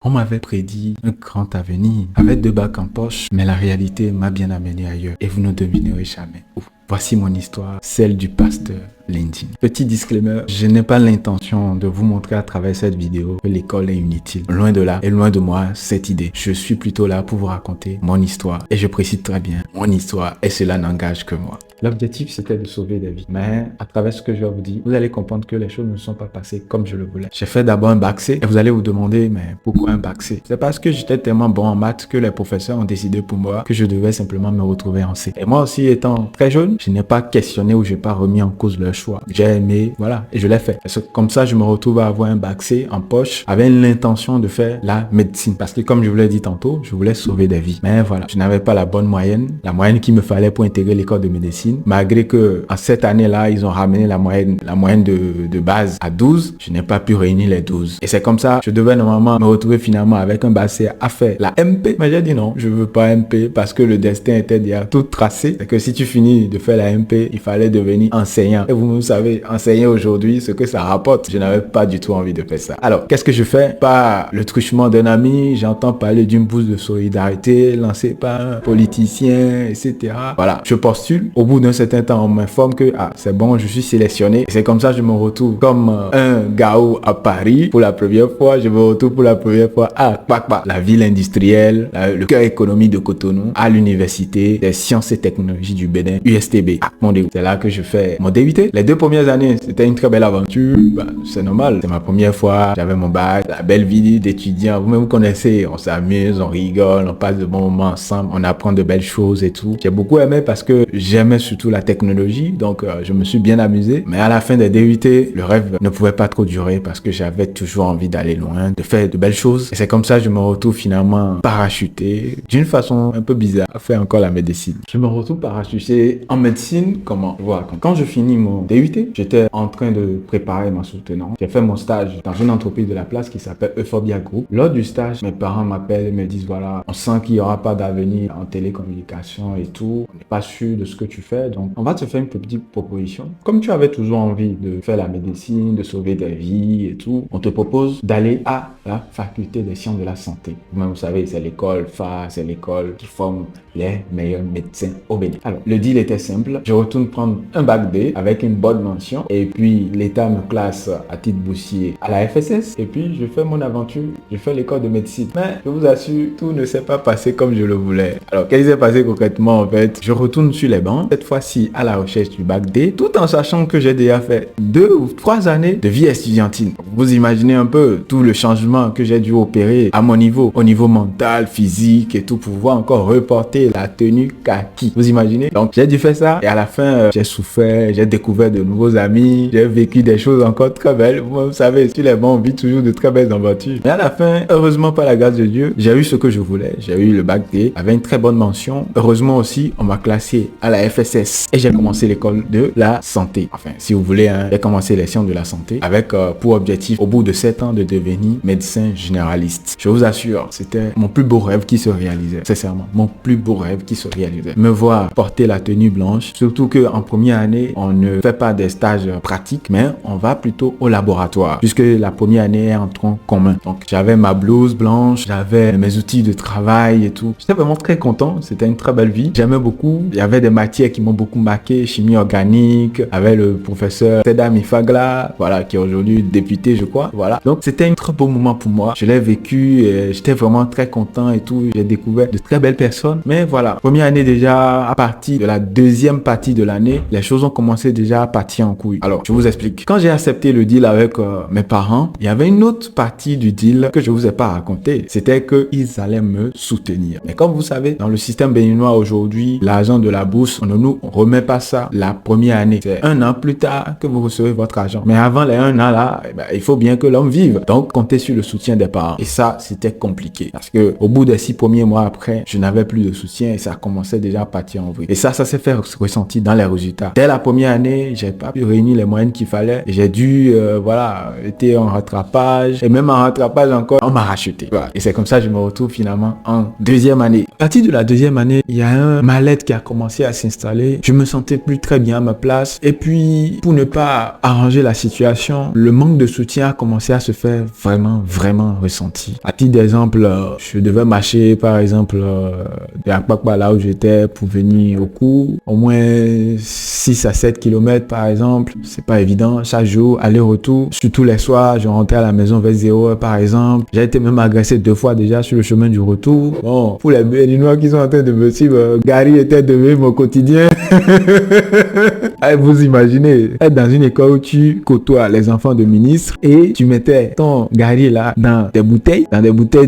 On m'avait prédit un grand avenir avec 2 bacs en poche, mais la réalité m'a bien amené ailleurs et vous ne devinerez jamais où. Voici mon histoire, celle du pasteur LinkedIn. Petit disclaimer, je n'ai pas l'intention de vous montrer à travers cette vidéo que l'école est inutile. Loin de là et loin de moi cette idée. Je suis plutôt là pour vous raconter mon histoire. Et je précise très bien mon histoire et cela n'engage que moi. L'objectif c'était de sauver des vies. Mais à travers ce que je vais vous dire, vous allez comprendre que les choses ne sont pas passées comme je le voulais. J'ai fait d'abord un bac C et vous allez vous demander mais pourquoi un bac C? C'est parce que j'étais tellement bon en maths que les professeurs ont décidé pour moi que je devais simplement me retrouver en C. Et moi aussi étant très jeune, je n'ai pas questionné ou je n'ai pas remis en cause leur choix. J'ai aimé, voilà, et je l'ai fait. Parce que comme ça, je me retrouve à avoir un bac C en poche avec l'intention de faire la médecine. Parce que comme je vous l'ai dit tantôt, je voulais sauver des vies. Mais voilà, je n'avais pas la bonne moyenne, la moyenne qu'il me fallait pour intégrer l'école de médecine. Malgré que en cette année-là, ils ont ramené la moyenne de base à 12, je n'ai pas pu réunir les 12. Et c'est comme ça, je devais normalement me retrouver finalement avec un bac C à faire la MP. Mais j'ai dit non, je veux pas MP parce que le destin était déjà tout tracé. C'est que si tu finis de faire la MP, il fallait devenir enseignant. Et vous savez, enseigner aujourd'hui, ce que ça rapporte. Je n'avais pas du tout envie de faire ça. Alors, qu'est-ce que je fais? Par le truchement d'un ami, j'entends parler d'une bourse de solidarité lancée par un politicien, etc. Voilà, je postule. Au bout d'un certain temps, on m'informe que c'est bon, je suis sélectionné. Et c'est comme ça que je me retrouve comme un gao à Paris pour la première fois. Je me retrouve pour la première fois à Kpakpa, la ville industrielle, le cœur économique de Cotonou, à l'université des sciences et technologies du Bénin, USTB. Mon DUT. C'est là que je fais mon DUT. Les 2 premières années, c'était une très belle aventure. C'est normal. C'est ma première fois. J'avais mon bac, la belle vie d'étudiant. Vous-même vous connaissez. On s'amuse, on rigole, on passe de bons moments ensemble, on apprend de belles choses et tout. J'ai beaucoup aimé parce que j'aimais surtout la technologie. Donc, je me suis bien amusé. Mais à la fin des DUT, le rêve ne pouvait pas trop durer parce que j'avais toujours envie d'aller loin, de faire de belles choses. Et c'est comme ça que je me retrouve finalement parachuté d'une façon un peu bizarre à faire encore la médecine. Je me retrouve parachuté en médecine. Comment? Voilà. Quand je finis mon DUT, j'étais en train de préparer ma soutenance. J'ai fait mon stage dans une entreprise de la place qui s'appelle Euphorbia Group. Lors du stage, mes parents m'appellent et me disent voilà, on sent qu'il n'y aura pas d'avenir en télécommunication et tout. On n'est pas sûr de ce que tu fais. Donc, on va te faire une petite proposition. Comme tu avais toujours envie de faire la médecine, de sauver des vies et tout, on te propose d'aller à la faculté des sciences de la santé. Vous savez, c'est l'école phare, c'est l'école qui forme les meilleurs médecins au Bénin. Alors, le deal était simple. Je retourne prendre un bac D avec une bonne mention et puis l'État me classe à titre boursier à la FSS et puis je fais mon aventure. Je fais l'école de médecine. Mais je vous assure, tout ne s'est pas passé comme je le voulais. Alors, qu'est-ce qui s'est passé concrètement en fait? Je retourne sur les bancs, cette fois-ci à la recherche du bac D, tout en sachant que j'ai déjà fait 2 ou 3 années de vie estudiantine. Vous imaginez un peu tout le changement que j'ai dû opérer à mon niveau, au niveau mental, physique et tout, pour pouvoir encore reporter la tenue kaki. Vous imaginez? Donc, j'ai dû faire ça et à la fin, j'ai souffert, j'ai découvert de nouveaux amis, j'ai vécu des choses encore très belles. Vous savez, sur les bancs, on vit toujours de très belles aventures. Mais à la fin, heureusement par la grâce de Dieu, j'ai eu ce que je voulais. J'ai eu le bac D avec une très bonne mention. Heureusement aussi, on m'a classé à la FSS et j'ai commencé l'école de la santé. Enfin, si vous voulez, j'ai commencé les sciences de la santé avec pour objectif, au bout de 7 ans, de devenir médecin généraliste. Je vous assure, c'était mon plus beau rêve qui se réalisait. Sincèrement, mon plus beau rêve qui se réalisait. Me voir porter la tenue blanche, surtout que en première année, on ne fait pas des stages pratiques, mais on va plutôt au laboratoire, puisque la première année est en tronc commun. Donc, j'avais ma blouse blanche, j'avais mes outils de travail et tout. J'étais vraiment très content. C'était une très belle vie. J'aimais beaucoup. Il y avait des matières qui m'ont beaucoup marqué, chimie organique, avec le professeur Teda Mifagla, voilà, qui est aujourd'hui député, je crois. Voilà. Donc, c'était un très beau moment pour moi. Je l'ai vécu et j'étais vraiment très content et tout. J'ai découvert de très belles personnes. Mais voilà, première année déjà, à partir de la deuxième partie de l'année, les choses ont commencé déjà à partir en couille. Alors, je vous explique. Quand j'ai accepté le deal avec mes parents, il y avait une autre partie du deal que je vous ai pas raconté. C'était qu'ils allaient me soutenir. Mais comme vous savez, dans le système béninois aujourd'hui, l'argent de la bourse, on ne nous remet pas ça la première année. C'est 1 an plus tard que vous recevez votre argent. Mais avant les 1 an là, il faut bien que l'homme vive. Donc, comptez sur le soutien des parents. Et ça, c'était compliqué. Parce que au bout des 6 premiers mois après, je n'avais plus de soutien et ça commençait déjà à partir en vrille. Et ça s'est fait ressentir dans les résultats. Dès la première année, année, j'ai pas pu réunir les moyens qu'il fallait. J'ai dû, voilà, été en rattrapage. Et même en rattrapage encore, on m'a racheté. Voilà. Et c'est comme ça que je me retrouve finalement en deuxième année. À partir de la deuxième année, il y a un mal-être qui a commencé à s'installer. Je me sentais plus très bien à ma place. Et puis, pour ne pas arranger la situation, le manque de soutien a commencé à se faire vraiment ressenti. À titre d'exemple, je devais marcher, par exemple, de Akpakpa, là où j'étais, pour venir au cours. Au moins 6 à 7 kilomètres, par exemple. C'est pas évident. Chaque jour, aller-retour. Surtout les soirs, je rentrais à la maison vers 0h, par exemple. J'ai été même agressé 2 fois déjà sur le chemin du retour. Bon, pour les Béninois qui sont en train de me suivre, Gary était devenu mon quotidien. Vous imaginez, être dans une école où tu côtoies les enfants de ministres et tu mettais ton Gary là dans des bouteilles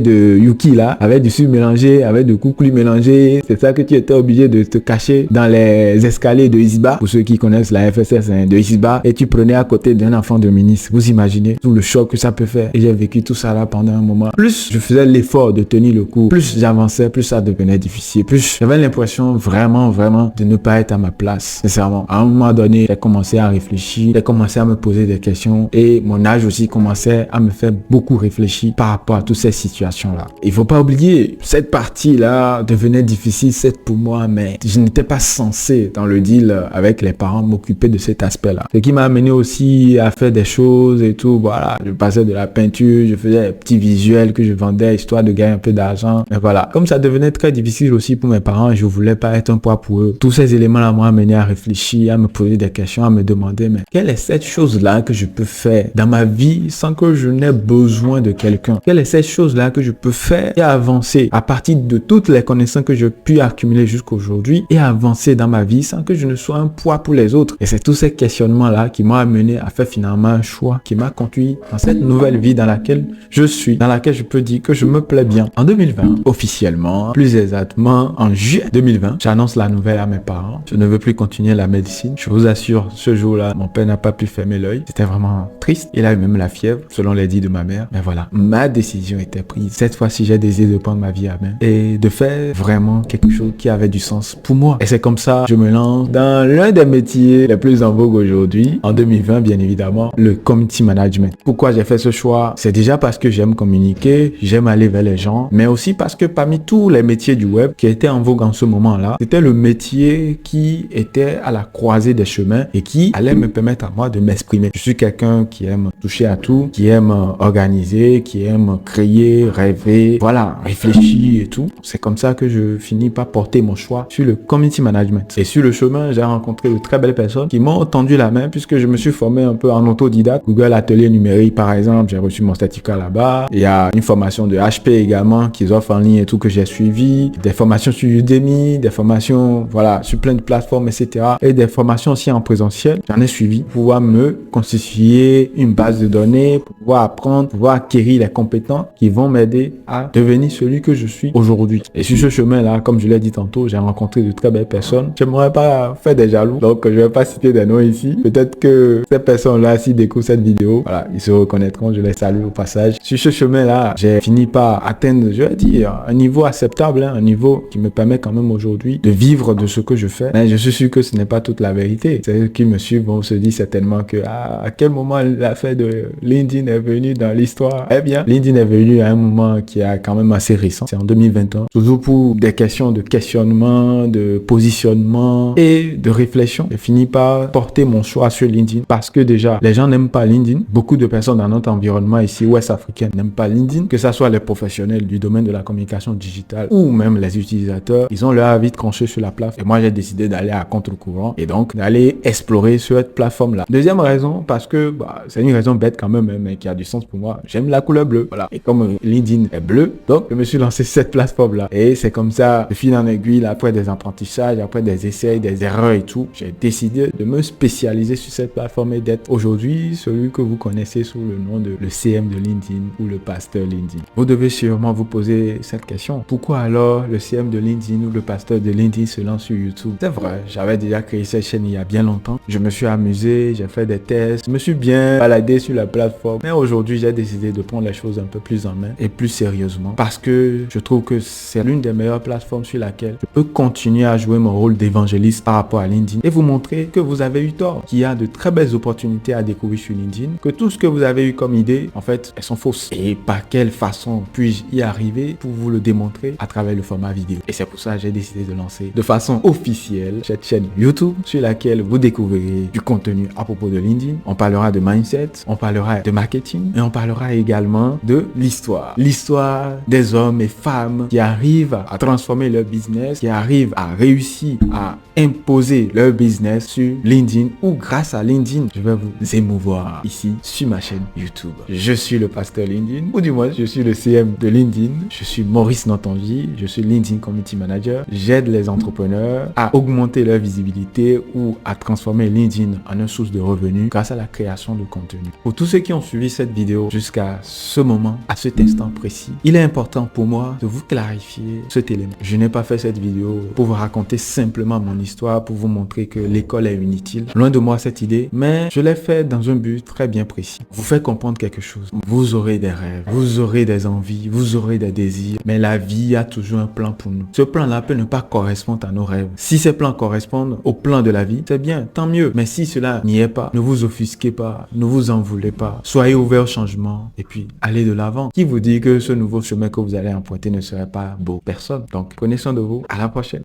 de Yuki là, avec du sucre mélangé, avec du koukouli mélangé. C'est ça que tu étais obligé de te cacher dans les escaliers de Isba, pour ceux qui connaissent la FSS, hein, de Isba, et tu prenais à côté d'un enfant de ministre. Vous imaginez tout le choc que ça peut faire. Et j'ai vécu tout ça là pendant un moment. Plus je faisais l'effort de tenir le coup, plus j'avançais, plus ça devenait difficile. Plus j'avais l'impression vraiment de ne pas être à ma place. Sincèrement, à un moment donné, j'ai commencé à réfléchir, j'ai commencé à me poser des questions et mon âge aussi commençait à me faire beaucoup réfléchir par rapport à toutes ces situations-là. Il faut pas oublier, cette partie-là devenait difficile, certes pour moi, mais je n'étais pas censé, dans le deal avec les parents, m'occuper de cet aspect-là. Ce qui m'a amené aussi à faire des choses et tout. Voilà, je passais de la peinture, je faisais des petits visuels que je vendais histoire de gagner un peu d'argent. Mais voilà, comme ça devenait très difficile aussi pour mes parents, je voulais pas être un poids pour eux. Tous ces éléments-là m'ont amené à réfléchir, à me poser des questions, à me demander, mais quelle est cette chose-là que je peux faire dans ma vie sans que je n'ai besoin de quelqu'un? Quelle est cette chose-là que je peux faire et avancer à partir de toutes les connaissances que j'ai pu accumuler jusqu'aujourd'hui et avancer dans ma vie sans que je ne sois un poids pour les autres? Et c'est tous ces questionnements-là qui m'ont amené à faire finalement un choix qui m'a conduit dans cette nouvelle vie dans laquelle je suis, dans laquelle je peux dire que je me plais bien. En 2020, officiellement, plus exactement en juillet 2020, j'annonce la nouvelle à mes parents. Je ne veux plus continuer la médecine. Je vous assure, ce jour-là, mon père n'a pas pu fermer l'œil. C'était vraiment triste. Il a eu même la fièvre, selon les dits de ma mère. Mais voilà, ma décision était prise. Cette fois-ci, j'ai décidé de prendre ma vie à main et de faire vraiment quelque chose qui avait du sens pour moi. Et c'est comme ça, je me lance dans l'un des métiers les plus en vogue aujourd'hui, en 2020, bien évidemment, le community management. Pourquoi j'ai fait ce choix? C'est déjà parce que j'aime communiquer, j'aime aller vers les gens, mais aussi parce que parmi tous les métiers du web qui étaient en vogue en ce moment-là, c'était le métier qui était à la croisée des chemins et qui allait me permettre à moi de m'exprimer. Je suis quelqu'un qui aime toucher à tout, qui aime organiser, qui aime créer, rêver, voilà, réfléchir et tout. C'est comme ça que je finis par porter mon choix sur le community management. Et sur le chemin, j'ai rencontré de très belles personnes qui m'ont tendu la main puisque je me suis formé un peu en autodidacte. Google Atelier Numérique, par exemple, j'ai reçu mon certificat là-bas. Il y a une formation de HP également qu'ils offrent en ligne et tout que j'ai suivi. Des formations sur Udemy, des formations, voilà, sur plein de plateformes, etc. Et des formations aussi en présentiel. J'en ai suivi pour pouvoir me constituer une base de données, pour pouvoir apprendre, pour pouvoir acquérir les compétences qui vont m'aider à devenir celui que je suis aujourd'hui. Et sur ce chemin-là, comme je l'ai dit tantôt, j'ai rencontré de très belles personnes. J'aimerais pas faire des jaloux, donc je vais pas citer des noms ici. Peut-être que ces personnes-là, s'ils découvrent cette vidéo, voilà, ils se reconnaîtront, je les salue au passage. Sur ce chemin-là, j'ai fini par atteindre, je vais dire, un niveau acceptable, hein, un niveau qui me permet quand même aujourd'hui de vivre de ce que je fais. Mais je suis sûr que ce n'est pas toute la vérité. Ceux qui me suivent vont se dire certainement que à quel moment l'affaire de LinkedIn est venue dans l'histoire? Eh bien, LinkedIn est venu à un moment qui est quand même assez récent. C'est en 2021. Toujours pour des questions de questionnement, de positionnement et de réflexion. J'ai fini par porter mon choix sur LinkedIn parce que déjà, les gens n'aiment pas LinkedIn. Beaucoup de personnes dans notre environnement ici, ouest africain, n'aiment pas LinkedIn. Que ça soit les professionnels du domaine de la communication digitale ou même les utilisateurs, ils ont leur avis tranché sur la plateforme. Et moi, j'ai décidé d'aller à contre-courant et donc d'aller explorer sur cette plateforme-là. Deuxième raison, parce que c'est une raison bête quand même, mais qui a du sens pour moi. J'aime la couleur bleue. Voilà. Et comme LinkedIn est bleu, donc je me suis lancé sur cette plateforme-là. Et c'est comme ça, de fil en aiguille, après des apprentissages, après des essais, des erreurs et tout, j'ai décidé de me spécialiser sur cette plateforme et d'être aujourd'hui celui que vous connaissez sous le nom de le CM de LinkedIn ou le pasteur LinkedIn. Vous devez sûrement vous poser cette question. Pourquoi alors le CM de LinkedIn ou le pasteur de LinkedIn se lance sur YouTube? C'est vrai, j'avais déjà créé cette chaîne il y a bien longtemps. Je me suis amusé, j'ai fait des tests, je me suis bien baladé sur la plateforme. Mais aujourd'hui, j'ai décidé de prendre les choses un peu plus en main et plus sérieusement parce que je trouve que c'est l'une des meilleures plateformes sur laquelle je peux continuer à jouer mon rôle d'évangéliste par rapport à LinkedIn et vous montrer que vous avez eu tort, qu'il y a de très belles opportunités à découvrir sur LinkedIn, que tout ce que vous avez eu comme idée, en fait, elles sont fausses. Et par quelle façon puis-je y arriver pour vous le démontrer à travers le format vidéo. Et c'est pour ça que j'ai décidé de lancer de façon officielle cette chaîne YouTube sur laquelle vous découvrirez du contenu à propos de LinkedIn. On parlera de mindset, on parlera de marketing et on parlera également de l'histoire. L'histoire des hommes et femmes qui arrivent à transformer leur business, qui arrivent à réussir à imposer leur business sur LinkedIn ou grâce à LinkedIn. Je vais vous émouvoir ici sur ma chaîne YouTube. Je suis le pasteur LinkedIn, ou du moins je suis le CM de LinkedIn. Je suis Maurice Notonji, je suis LinkedIn Community Manager. J'aide les entrepreneurs à augmenter leur visibilité ou à transformer LinkedIn en une source de revenus grâce à la création de contenu. Pour tous ceux qui ont suivi cette vidéo jusqu'à ce moment, à cet instant précis, il est important pour moi de vous clarifier cet élément. Je n'ai pas fait cette vidéo pour vous raconter simplement mon histoire, pour vous montrer que l'école est inutile. Loin de moi cette idée, mais je l'ai fait dans un but très bien précis. Vous faire comprendre quelque chose. Vous aurez des rêves, vous aurez des envies, vous aurez des désirs, mais la vie a toujours un plan pour nous. Ce plan-là peut ne pas correspondre à nos rêves. Si ces plans correspondent au plan de la vie, c'est bien, tant mieux. Mais si cela n'y est pas, ne vous offusquez pas, ne vous en voulez pas. Soyez ouverts au changement et puis allez de l'avant. Qui vous dit que ce nouveau chemin que vous allez emprunter ne serait pas beau? Personne. Donc prenez soin de vous. À la prochaine.